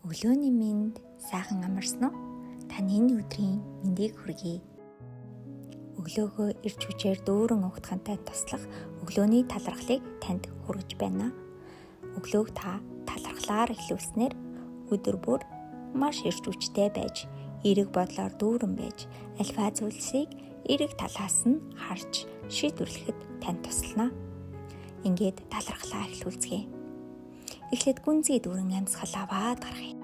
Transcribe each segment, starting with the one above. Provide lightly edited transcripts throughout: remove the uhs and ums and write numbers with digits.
Өглөөний минь сайхан амарсан уу? Таны энэ өдрийн мэндийг хүргэе. Өглөөгөө ирж хүчээр дүүрэн угтахантай туслах өглөөний талархлыг танд хүргэж байна. Өглөөг та талархлаар эхлүүлснээр өдөр бүр маш ирж хүчтэй байж, эерэг бодлоор дүүрэн байж, альва зүйлсийг эерэг талаас нь харж шийдвэрлэхэд танд туслана. Ингээд талархлаа эхлүүлцгээе. Эхлээд гүнзгий дүүрэн амьсгал аваад гаргая.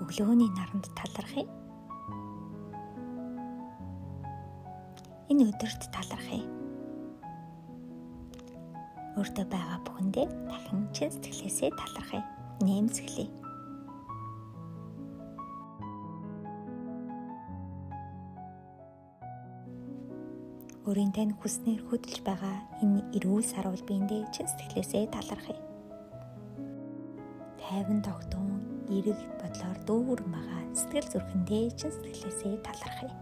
Өглөөний наранд талархъя. Энэ өдөрт талархъя. Өөртөө байгаа бүхэндээ дахин чин сэтгэлээсээ талархъя. Нэмсгэлье. Өөрийн тань хүснээр хөдөлж байгаа энэ эрүүл сарвал биендээ чин сэтгэлээсээ талархъя. Тайван тогтун эерэг бодлоор дүүрэн байгаа сэтгэл зүрхэндээ чин сэтгэлээсээ талархъя.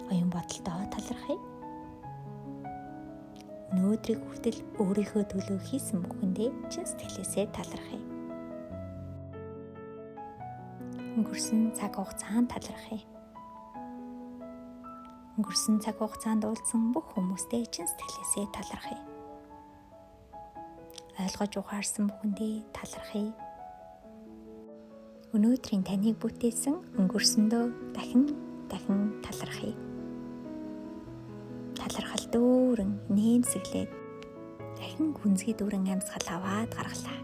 Оюун бодолтой талархъя. Өнөөдрийг хүртэл өөрийнхөө төлөө хийсэн бүхэндээ чин сэтгэлээсээ талархъя. Өнгөрсөн цаг хугацаанд талархъя. Өнгөрсөн цаг хугацаанд уулзсан бүх хүмүүстээ чин сэтгэлээсээ талархъя. Ойлгож ухаарсан бүхэндээ талархъя. Өнөөдрийн таныг бүтээсэн өнгөрсөндөө дахин талархъя. Талархал дүүрэн нэмсэглээд дахин гүнзгий дүүрэн амьсгал аваад гаргалаа.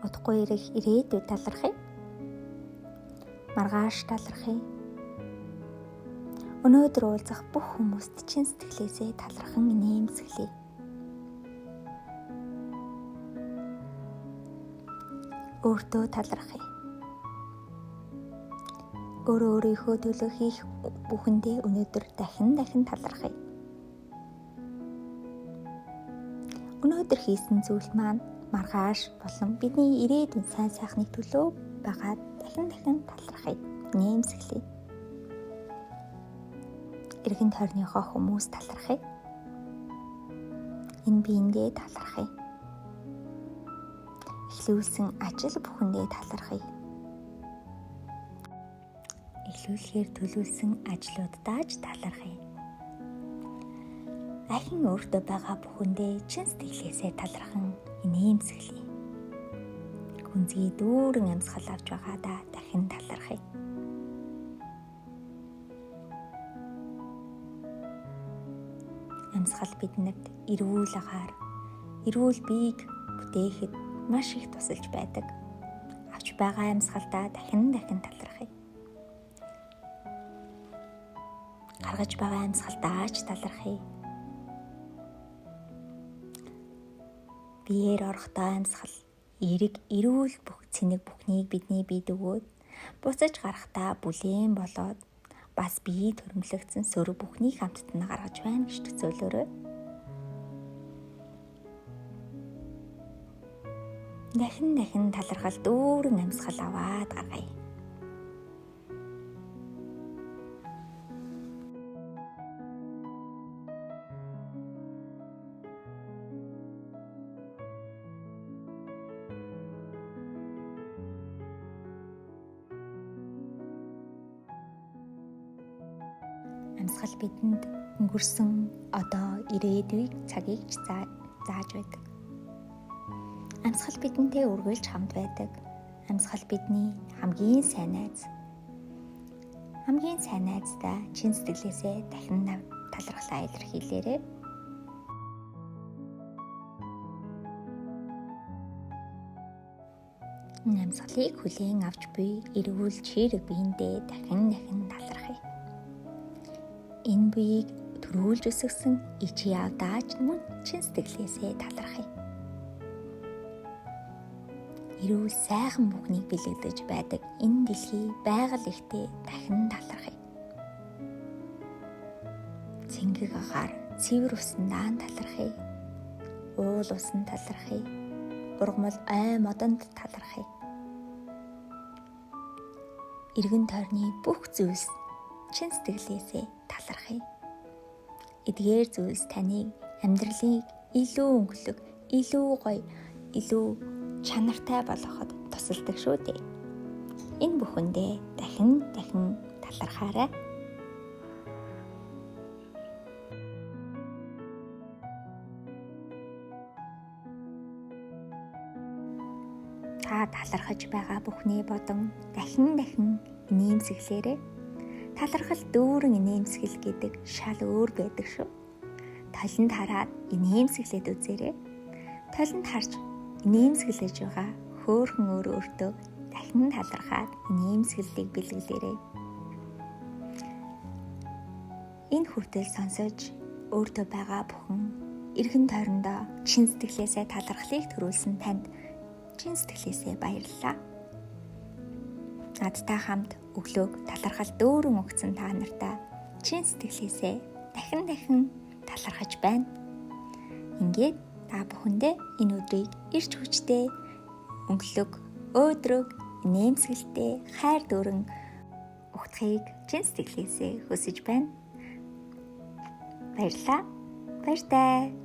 Удахгүй ирэх ирээдүйд талархъя. Маргааш талархъя. Өнөөдөр уулзах бүх хүмүүст чин сэтгэлээсээ талархан нэмсгэлье. Өөртөө талархъя. Өөрийнхөө төлөө хийх бүхэндээ өнөөдөр дахин талархъя. Өнөөдөр хийсэн зүйл маань маргааш болон бидний ирээдүйн сайн сайхныг төлөө байгаад дахин талархъя. Нэмсгэлье. Иргэн тойрныхоо хүмүүс талархъя. Энэ биендээ талархъя. Эхлүүлсэн ажил бүхэндээ талархъя. Эхлүүлэхээр төлөвлөсөн ажлуудаа ч талархъя. Дахин өөртөө байгаа бүхэндээ чин сэтгэлээсээ талархан инээмсэглэе. Гүнзгий дүүрэн амьсгал авч байгаадаа дахин талархъя. Амьсгал бидэнд эрүүл агаар, эрүүл биеийг бүтээхэд маш их тусалж байдаг. Авч байгаа амьсгалдаа дахин талархъя. Гаргаж байгаа амьсгалдаа ч талархъя. Биеэр орохдоо амьсгал, эерэг эрүүл цэнэг бүхнийг бидний биед өгөөд буцаж гарахдаа бүлээн болоод бас бие төрөмлөгдсөн сөрөг бүхнийг хамтд нь гаргаж байна гэж төсөөлөөрэй. Дахин талархал дүүрэн амьсгал аваад гаргая. Амьсгал бидэнд өнгөрсөн одоо ирээдүйг цагийг зааж байдаг. Амьсгал бидэнтэй үргэлж хамт байдаг. Амьсгал бидний хамгийн сайн найз. Хамгийн сайн найздаа чин сэтгэлээсээ дахин талархлаа илэрхийлээрэй. Амьсгалыг хүлээн авч буй эрүүл чирэг биендээ дахин талархъя. Энэ биеийг төрүүлж өсгсөн ичи явдаач мөн чин сэтгэлээсээ талархъя. Эрүүл сайхан бүхнийг бэлэгдэж байдаг энэ дэлхий байгаль ихтэй дахин талархъя. Цэнгэг агаар цэвэр усандаа талархъя. Уул усан талархъя. Ургамал ай модонд талархъя. Иргэн тойрны бүх зүйлс чин сэтгэлээсээ талархъя. Эдгээр зүйлс таныг амьдралыг илүү өнгөлөг, илүү гоё, илүү чанартай болгоход тусалдаг шүү дээ. Энэ бүхэндээ дахин талархаарай. Та талархаж байгаа бүхний бодон дахин инээмсэглээрэй. Талархал дүүрэн инээмсэгэл гэдэг шал өөр байдаг шүү. Толинд хараад инээмсэглээд үзээрэй. Толинд харж инээмсэглэж байгаа хөөрхөн өөртөө дахин талархаад инээмсэглэлийг бэлгэлээрэй. Энэ хүртэл сонсож өөртөө байгаа бүхэн эргэн тойрондоо чин сэтгэлээсээ талархлыг төрүүлсэн танд чин сэтгэлээсээ баярлалаа. Надтай хамт өглөөг талархал дөөрөн өгсөн та нартай чин сэтгэлээсээ дахин талархаж байна. Ингээд та бүхэндээ энэ өдрийг эрч хүчтэй, өнгөлөг, өөдрөг, инээмсэгэлтэй, хайр дүүрэн өгөхийг чин сэтгэлээсээ хүсэж байна. Баярлалаа. Баяртай.